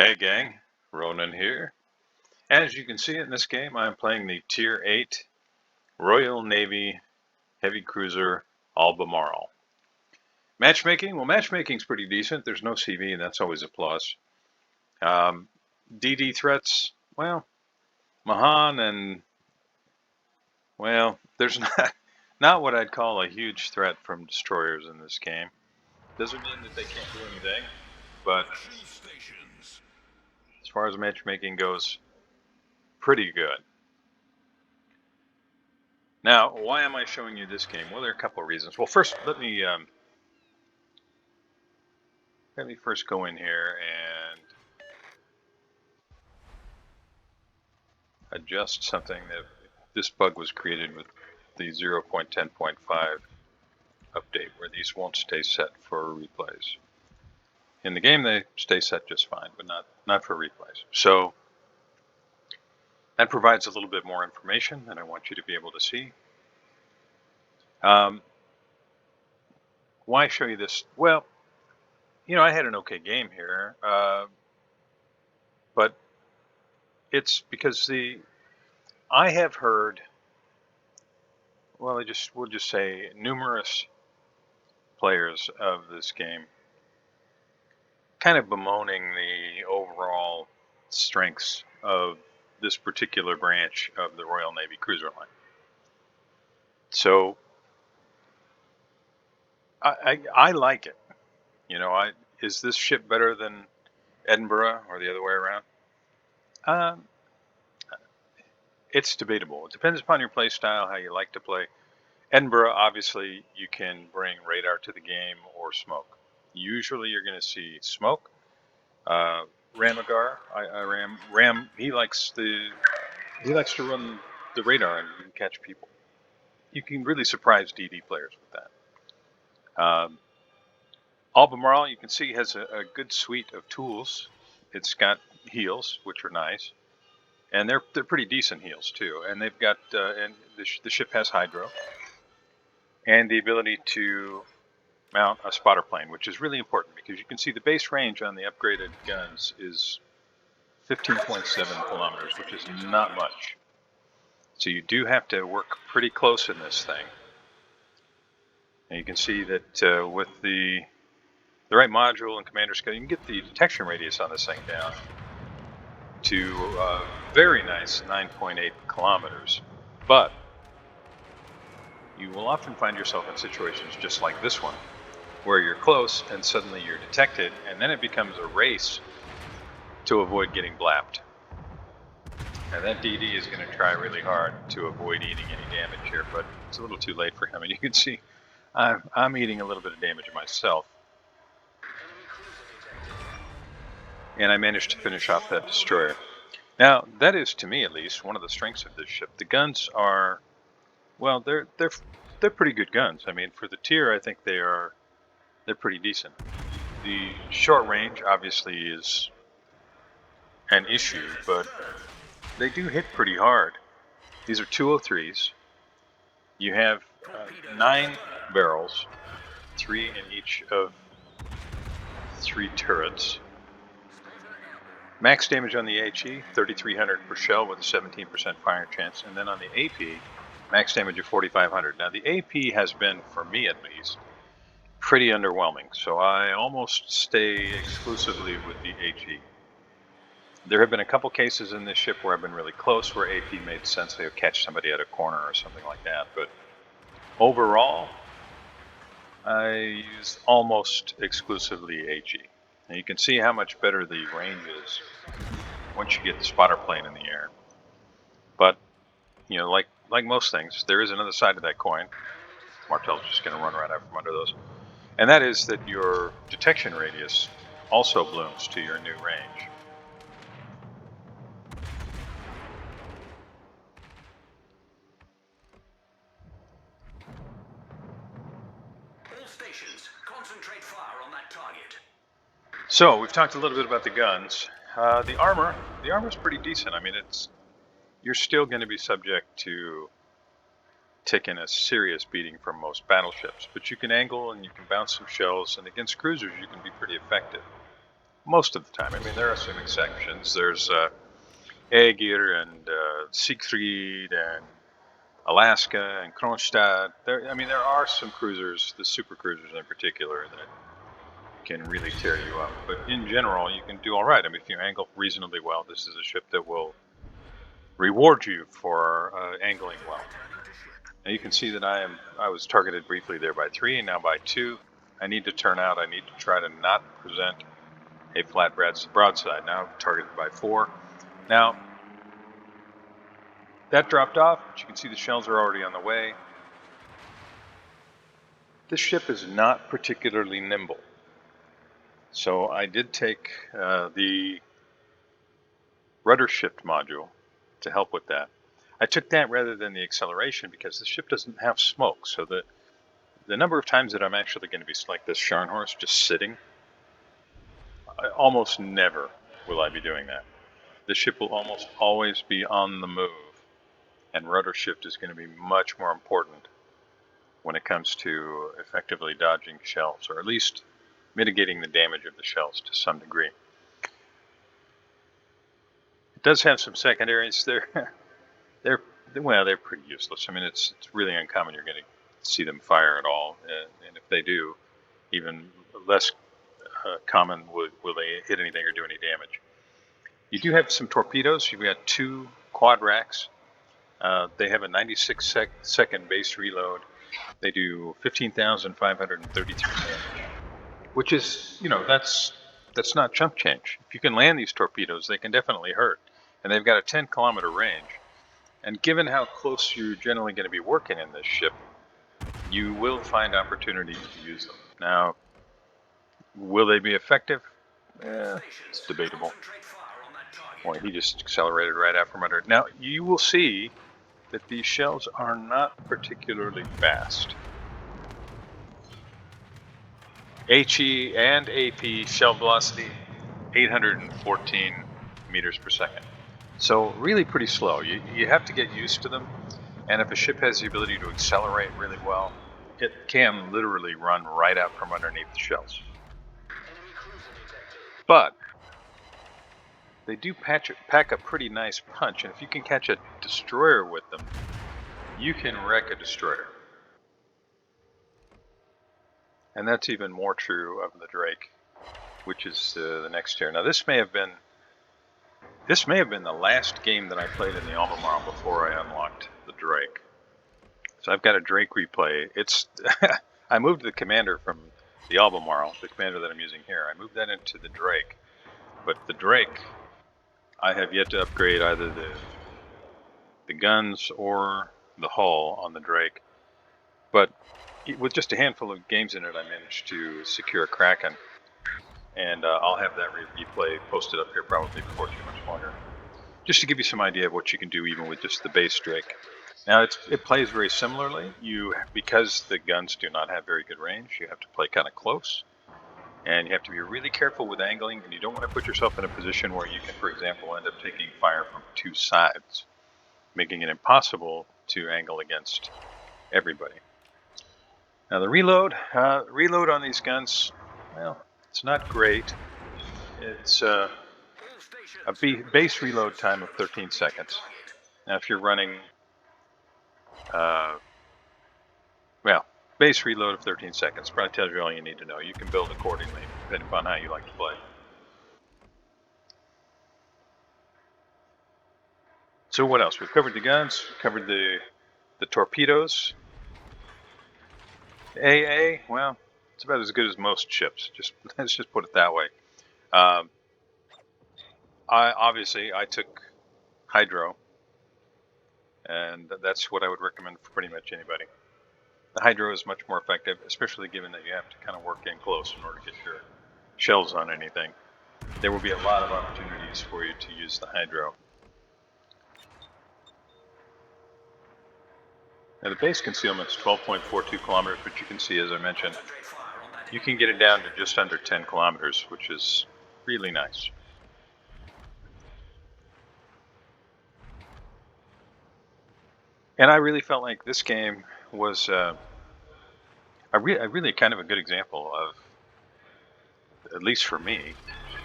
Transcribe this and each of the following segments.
Hey gang, Ronan here. As you can see in this game, I'm playing the Tier 8 Royal Navy Heavy Cruiser Albemarle. Matchmaking? Well, matchmaking's pretty decent. There's no CV, and that's always a plus. DD threats? Well, Mahan and, well, there's not what I'd call a huge threat from destroyers in this game. Doesn't mean that they can't do anything, but as far as matchmaking goes, pretty good. Now, why am I showing you this game? Well, there are a couple of reasons. Well, first, let me first go in here and adjust something. That this bug was created with the 0.10.5 update, where these won't stay set for replays. In the game, they stay set just fine, but not for replays. So that provides a little bit more information that I want you to be able to see. Why show you this? Well, you know, I had an okay game here, but it's because I have heard, well, we'll just say numerous players of this game kind of bemoaning the overall strengths of this particular branch of the Royal Navy cruiser line. So I like it. You know, is this ship better than Edinburgh or the other way around? It's debatable. It depends upon your play style, how you like to play. Edinburgh, obviously, you can bring radar to the game or smoke. Usually, you're going to see smoke. Ramagar, Ram. He likes to run the radar and catch people. You can really surprise DD players with that. Albemarle, you can see, has a good suite of tools. It's got heals, which are nice, and they're pretty decent heals too. And they've got and the ship has hydro, and the ability to mount a spotter plane, which is really important because you can see the base range on the upgraded guns is 15.7 kilometers, which is not much. So you do have to work pretty close in this thing. And you can see that with the right module and commander skill, you can get the detection radius on this thing down to a very nice 9.8 kilometers. But you will often find yourself in situations just like this one, where you're close and suddenly you're detected, and then it becomes a race to avoid getting blapped. And that DD is going to try really hard to avoid eating any damage here, but it's a little too late for him. And you can see I'm eating a little bit of damage myself. And I managed to finish off that destroyer. Now, that is, to me at least, one of the strengths of this ship. The guns are, well, they're pretty good guns. I mean, for the tier, I think they're pretty decent. The short range obviously is an issue, but they do hit pretty hard. These are 203s. You have 9 barrels, 3 in each of 3 turrets. Max damage on the HE, 3,300 per shell with a 17% fire chance. And then on the AP, max damage of 4,500. Now the AP has been, for me at least, pretty underwhelming. So I almost stay exclusively with the HE. There have been a couple cases in this ship where I've been really close, where AP made sense. They'll catch somebody at a corner or something like that. But overall, I use almost exclusively HE. And you can see how much better the range is once you get the spotter plane in the air. But, you know, like most things, there is another side of that coin. Martel's just going to run right out from under those. And that is that your detection radius also blooms to your new range. All stations, concentrate fire on that target. So we've talked a little bit about the guns. The armor's pretty decent. I mean, you're still going to be subject to taking a serious beating from most battleships, but you can angle and you can bounce some shells, and against cruisers you can be pretty effective. most of the time. I mean, there are some exceptions. There's Aegir and Siegfried and Alaska and Kronstadt. There are some cruisers, the super cruisers in particular, that can really tear you up. But in general, you can do all right. I mean, if you angle reasonably well, this is a ship that will reward you for angling well. Now you can see that I was targeted briefly there by 3, and now by 2. I need to turn out. I need to try to not present a flat broadside. Now I'm targeted by 4. Now that dropped off, but you can see the shells are already on the way. This ship is not particularly nimble. So I did take the rudder shift module to help with that. I took that rather than the acceleration because the ship doesn't have smoke. So the number of times that I'm actually going to be like this Scharnhorst just sitting, almost never will I be doing that. The ship will almost always be on the move, and rudder shift is going to be much more important when it comes to effectively dodging shells, or at least mitigating the damage of the shells to some degree. It does have some secondaries. They're pretty useless. I mean, it's really uncommon you're going to see them fire at all, and if they do, even less common will they hit anything or do any damage. You do have some torpedoes. You've got 2 quad racks. They have a 96-second base reload. They do 15,533 damage, which is, that's not chump change. If you can land these torpedoes, they can definitely hurt, and they've got a 10-kilometer range. And given how close you're generally going to be working in this ship, you will find opportunities to use them. Now, will they be effective? It's debatable. Boy, he just accelerated right out from under it. Now, you will see that these shells are not particularly fast. HE and AP shell velocity, 814 meters per second. So really pretty slow. You have to get used to them. And if a ship has the ability to accelerate really well, it can literally run right out from underneath the shells. But they do pack a pretty nice punch, and if you can catch a destroyer with them, you can wreck a destroyer. And that's even more true of the Drake, which is the next tier. Now this may have been the last game that I played in the Albemarle before I unlocked the Drake. So I've got a Drake replay. It's I moved the commander from the Albemarle, the commander that I'm using here. I moved that into the Drake, but the Drake, I have yet to upgrade either the guns or the hull on the Drake. But with just a handful of games in it, I managed to secure a Kraken, and I'll have that replay posted up here probably before too much longer, just to give you some idea of what you can do even with just the base Drake. Now it plays very similarly. Because the guns do not have very good range, you have to play kind of close, and you have to be really careful with angling, and you don't want to put yourself in a position where you can, for example, end up taking fire from 2 sides, making it impossible to angle against everybody. Now the reload on these guns, well, it's not great. It's a base reload time of 13 seconds. Now if you're running, base reload of 13 seconds probably tells you all you need to know. You can build accordingly depending upon how you like to play. So what else? We've covered the guns, covered the torpedoes. AA, well, it's about as good as most ships. Let's just put it that way. I took Hydro, and that's what I would recommend for pretty much anybody. The Hydro is much more effective, especially given that you have to kind of work in close in order to get your shells on anything. There will be a lot of opportunities for you to use the Hydro. Now the base concealment is 12.42 kilometers, which you can see, as I mentioned, you can get it down to just under 10 kilometers, which is really nice. And I really felt like this game was a really kind of a good example of, at least for me,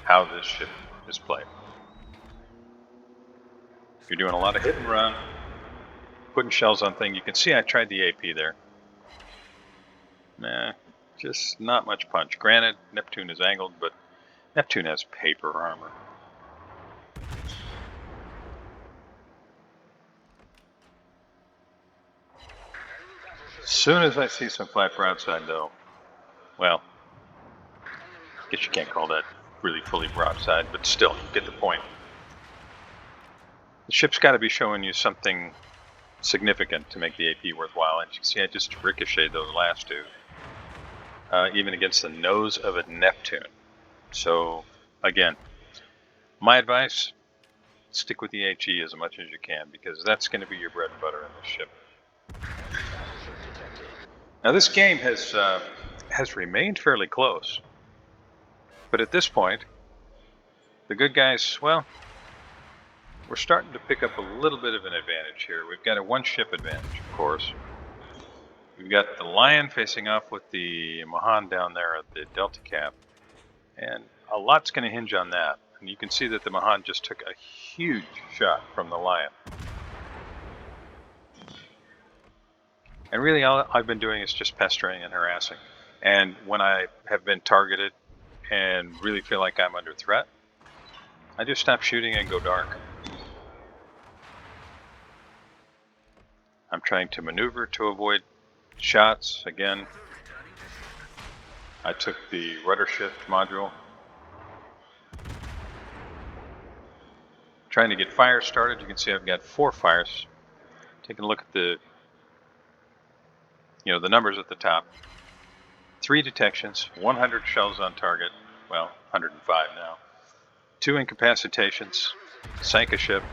how this ship is played. If you're doing a lot of hit and run, putting shells on things, you can see I tried the AP there. Nah, just not much punch. Granted, Neptune is angled, but Neptune has paper armor. As soon as I see some flat broadside, though, well, I guess you can't call that really fully broadside, but still, you get the point. The ship's got to be showing you something significant to make the AP worthwhile. And you can see I just ricocheted those last two, even against the nose of a Neptune. So, again, my advice, stick with the HE as much as you can, because that's going to be your bread and butter in this ship. Now, this game has remained fairly close, but at this point, the good guys, well, we're starting to pick up a little bit of an advantage here. We've got a one-ship advantage, of course. We've got the Lion facing off with the Mahan down there at the Delta Cap, and a lot's going to hinge on that. And you can see that the Mahan just took a huge shot from the Lion. And really all I've been doing is just pestering and harassing. And when I have been targeted and really feel like I'm under threat, I just stop shooting and go dark. I'm trying to maneuver to avoid shots. Again, I took the rudder shift module. Trying to get fires started. You can see I've got 4 fires. Taking a look at the numbers at the top. 3 detections, 100 shells on target. Well, 105 now. 2 incapacitations, sank a ship.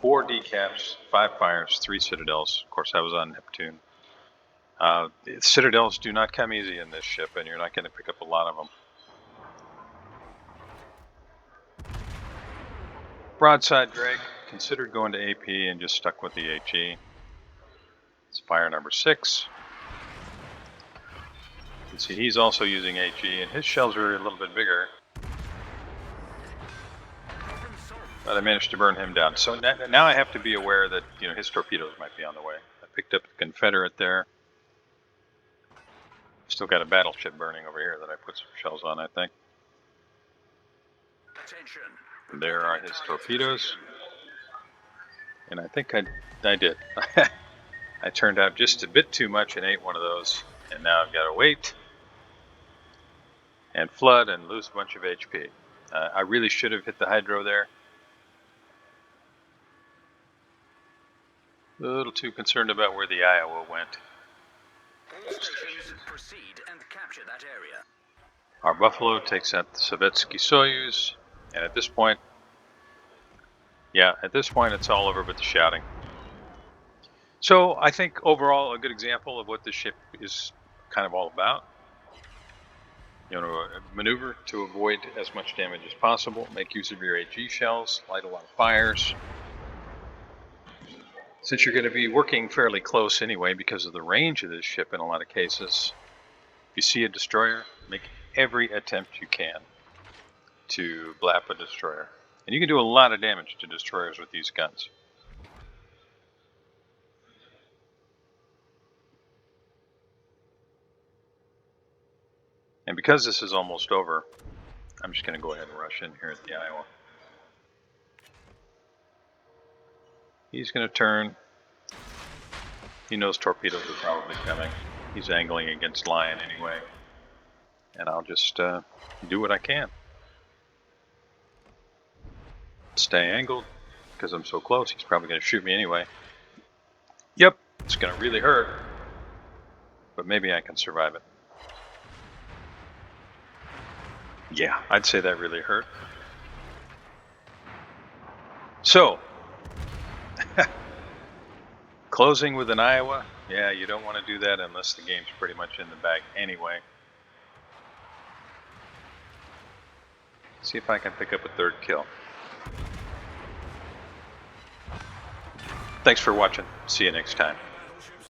4 decaps, 5 fires, 3 citadels. Of course, I was on Neptune. Citadels do not come easy in this ship, and you're not going to pick up a lot of them. Broadside drag, considered going to AP and just stuck with the HE. It's fire number 6. You can see he's also using HE, and his shells are a little bit bigger. But I managed to burn him down. So now I have to be aware that his torpedoes might be on the way. I picked up the Confederate there. Still got a battleship burning over here that I put some shells on, I think. And there are his torpedoes. And I think I did. I turned out just a bit too much and ate one of those. And now I've got to wait and flood and lose a bunch of HP. I really should have hit the hydro there. A little too concerned about where the Iowa went. All stations proceed and capture that area. Our Buffalo takes out the Sovietsky Soyuz, and at this point, it's all over but the shouting. So I think overall a good example of what this ship is kind of all about. Maneuver to avoid as much damage as possible, make use of your HE shells, light a lot of fires. Since you're going to be working fairly close anyway because of the range of this ship in a lot of cases, if you see a destroyer, make every attempt you can to blap a destroyer. And you can do a lot of damage to destroyers with these guns. And because this is almost over, I'm just going to go ahead and rush in here at the Iowa. He's going to turn. He knows torpedoes are probably coming. He's angling against Lion anyway. And I'll just do what I can. Stay angled, because I'm so close, he's probably going to shoot me anyway. Yep, it's going to really hurt. But maybe I can survive it. Yeah, I'd say that really hurt. So, closing with an Iowa, yeah, you don't want to do that unless the game's pretty much in the bag anyway. See if I can pick up a 3rd kill. Thanks for watching. See you next time.